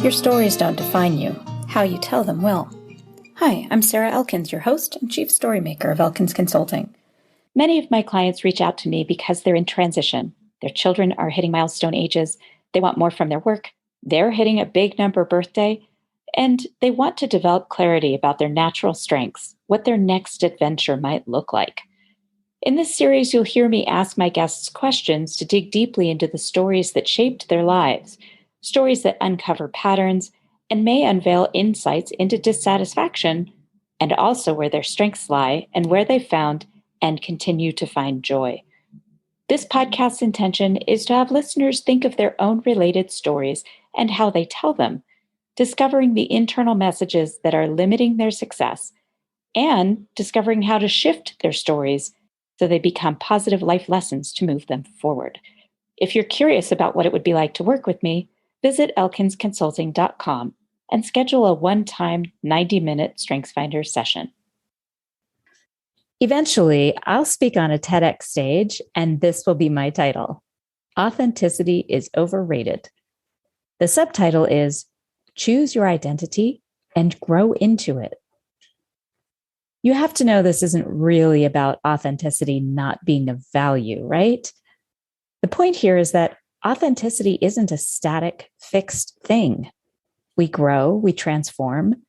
Your stories don't define you. How you tell them will. Hi, I'm Sarah Elkins, your host and chief storymaker of Elkins Consulting. Many of my clients reach out to me because they're in transition. Their children are hitting milestone ages. They want more from their work. They're hitting a big number birthday. And they want to develop clarity about their natural strengths, what their next adventure might look like. In this series, you'll hear me ask my guests questions to dig deeply into the stories that shaped their lives, stories that uncover patterns and may unveil insights into dissatisfaction, and also where their strengths lie and where they found and continue to find joy. This podcast's intention is to have listeners think of their own related stories and how they tell them, discovering the internal messages that are limiting their success, and discovering how to shift their stories so they become positive life lessons to move them forward. If you're curious about what it would be like to work with me, visit elkinsconsulting.com and schedule a one-time 90-minute StrengthsFinder session. Eventually, I'll speak on a TEDx stage, and this will be my title: Authenticity is Overrated. The subtitle is Choose Your Identity and Grow into It. You have to know this isn't really about authenticity not being of value, right? The point here is that authenticity isn't a static, fixed thing. We grow, we transform,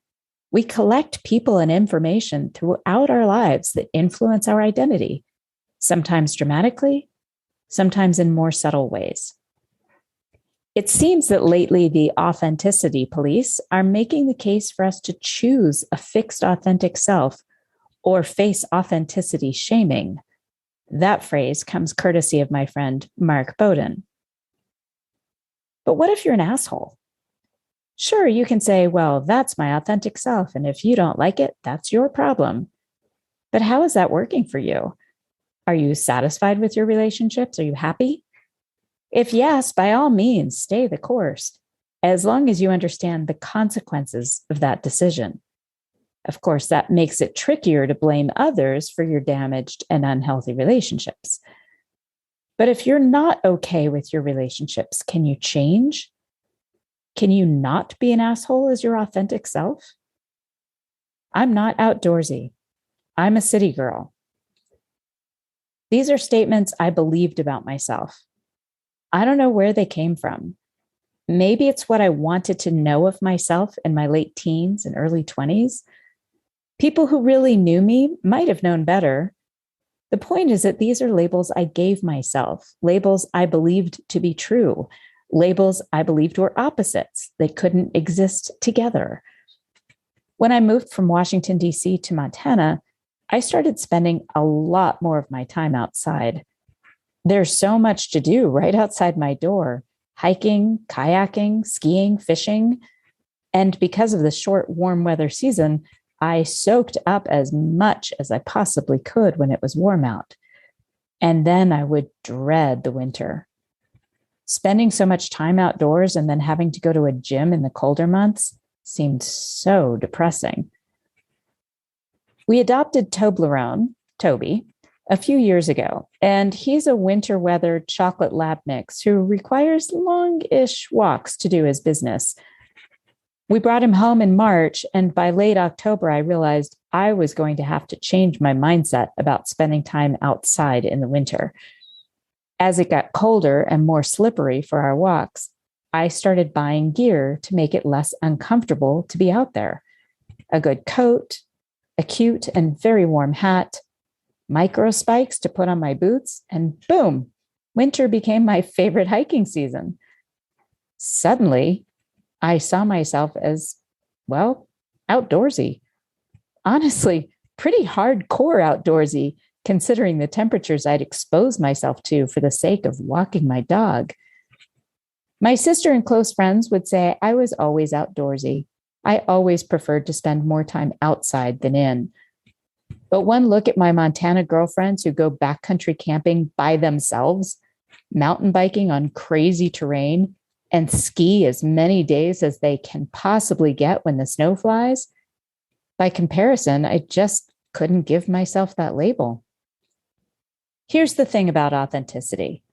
we collect people and information throughout our lives that influence our identity, sometimes dramatically, sometimes in more subtle ways. It seems that lately the authenticity police are making the case for us to choose a fixed authentic self or face authenticity shaming. That phrase comes courtesy of my friend Mark Bowden. But what if you're an asshole? Sure, you can say, well, that's my authentic self, and if you don't like it, that's your problem. But how is that working for you? Are you satisfied with your relationships? Are you happy? If yes, by all means, stay the course, as long as you understand the consequences of that decision. Of course, that makes it trickier to blame others for your damaged and unhealthy relationships. But if you're not okay with your relationships, can you change? Can you not be an asshole as your authentic self? I'm not outdoorsy. I'm a city girl. These are statements I believed about myself. I don't know where they came from. Maybe it's what I wanted to know of myself in my late teens and early 20s. People who really knew me might have known better. The point is that these are labels I gave myself, labels I believed to be true, labels I believed were opposites. They couldn't exist together. When I moved from Washington, D.C. to Montana, I started spending a lot more of my time outside. There's so much to do right outside my door: hiking, kayaking, skiing, fishing. And because of the short, warm weather season, I soaked up as much as I possibly could when it was warm out. And then I would dread the winter. Spending so much time outdoors and then having to go to a gym in the colder months seemed so depressing. We adopted Toblerone, Toby, a few years ago, and he's a winter weather chocolate lab mix who requires long-ish walks to do his business. We brought him home in March, and by late October, I realized I was going to have to change my mindset about spending time outside in the winter. As it got colder and more slippery for our walks, I started buying gear to make it less uncomfortable to be out there. A good coat, a cute and very warm hat, micro spikes to put on my boots, and boom, winter became my favorite hiking season. Suddenly, I saw myself as, well, outdoorsy. Honestly, pretty hardcore outdoorsy, considering the temperatures I'd exposed myself to for the sake of walking my dog. My sister and close friends would say I was always outdoorsy. I always preferred to spend more time outside than in. But one look at my Montana girlfriends who go backcountry camping by themselves, mountain biking on crazy terrain, and ski as many days as they can possibly get when the snow flies, by comparison, I just couldn't give myself that label. Here's the thing about authenticity.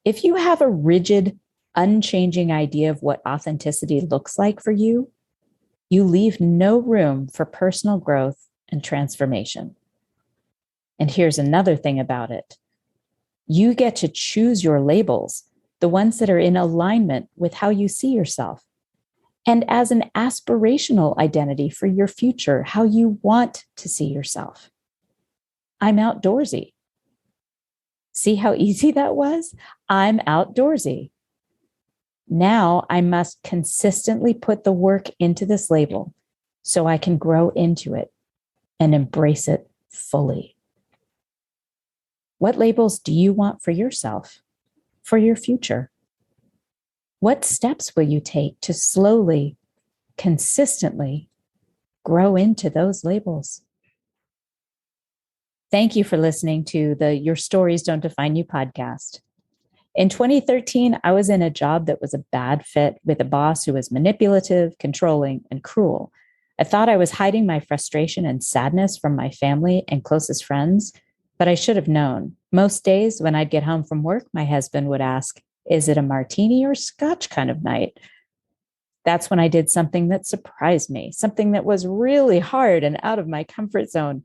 If you have a rigid, unchanging idea of what authenticity looks like for you, you leave no room for personal growth and transformation. And here's another thing about it. You get to choose your labels, the ones that are in alignment with how you see yourself, and as an aspirational identity for your future, how you want to see yourself. I'm outdoorsy. See how easy that was? I'm outdoorsy. Now I must consistently put the work into this label so I can grow into it and embrace it fully. What labels do you want for yourself, for your future? What steps will you take to slowly, consistently grow into those labels? Thank you for listening to the Your Stories Don't Define You podcast. In 2013, I was in a job that was a bad fit with a boss who was manipulative, controlling, and cruel. I thought I was hiding my frustration and sadness from my family and closest friends, but I should have known. Most days when I'd get home from work, my husband would ask, "Is it a martini or scotch kind of night?" That's when I did something that surprised me, something that was really hard and out of my comfort zone.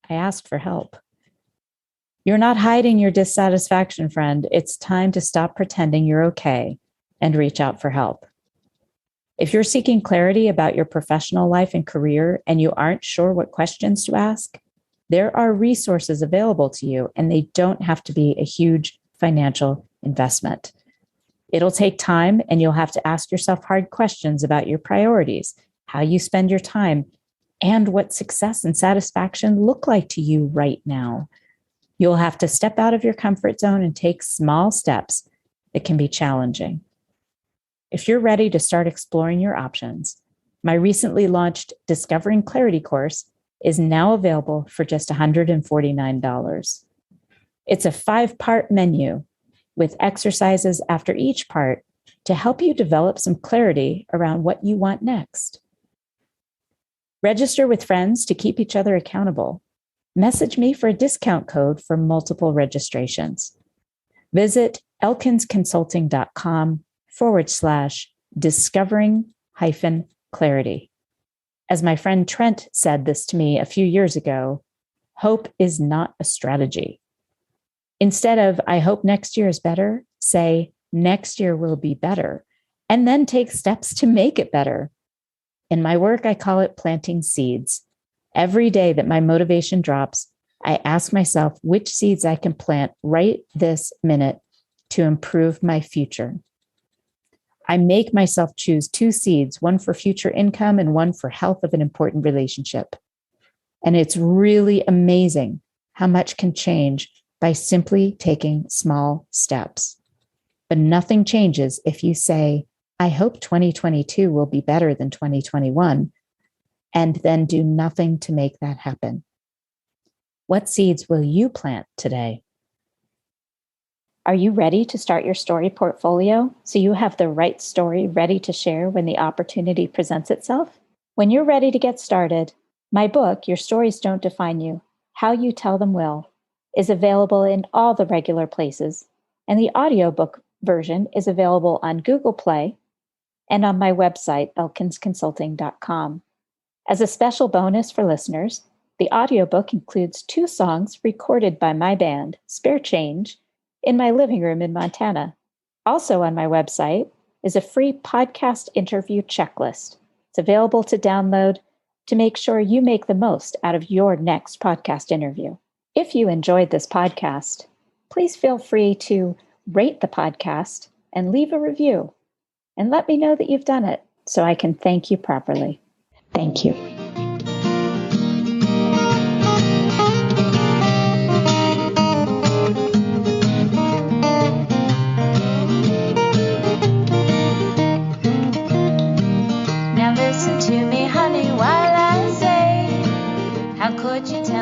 I asked for help. You're not hiding your dissatisfaction, friend. It's time to stop pretending you're okay and reach out for help. If you're seeking clarity about your professional life and career and you aren't sure what questions to ask, there are resources available to you, and they don't have to be a huge financial investment. It'll take time, and you'll have to ask yourself hard questions about your priorities, how you spend your time, and what success and satisfaction look like to you right now. You'll have to step out of your comfort zone and take small steps that can be challenging. If you're ready to start exploring your options, my recently launched Discovering Clarity course is now available for just $149. It's a 5-part menu with exercises after each part to help you develop some clarity around what you want next. Register with friends to keep each other accountable. Message me for a discount code for multiple registrations. Visit elkinsconsulting.com/discovering-clarity. As my friend Trent said this to me a few years ago, hope is not a strategy. Instead of, "I hope next year is better," say, "Next year will be better," and then take steps to make it better. In my work, I call it planting seeds. Every day that my motivation drops, I ask myself which seeds I can plant right this minute to improve my future. I make myself choose 2 seeds, one for future income and one for health of an important relationship. And it's really amazing how much can change by simply taking small steps. But nothing changes if you say, "I hope 2022 will be better than 2021, and then do nothing to make that happen. What seeds will you plant today? Are you ready to start your story portfolio so you have the right story ready to share when the opportunity presents itself? When you're ready to get started, my book, Your Stories Don't Define You, How You Tell Them Will, is available in all the regular places, and the audiobook version is available on Google Play and on my website, elkinsconsulting.com. As a special bonus for listeners, the audiobook includes 2 songs recorded by my band, Spare Change, in my living room in Montana. Also on my website is a free podcast interview checklist. It's available to download to make sure you make the most out of your next podcast interview. If you enjoyed this podcast, please feel free to rate the podcast and leave a review. And let me know that you've done it so I can thank you properly. Thank you. Now listen to me, honey, while I say, how could you tell?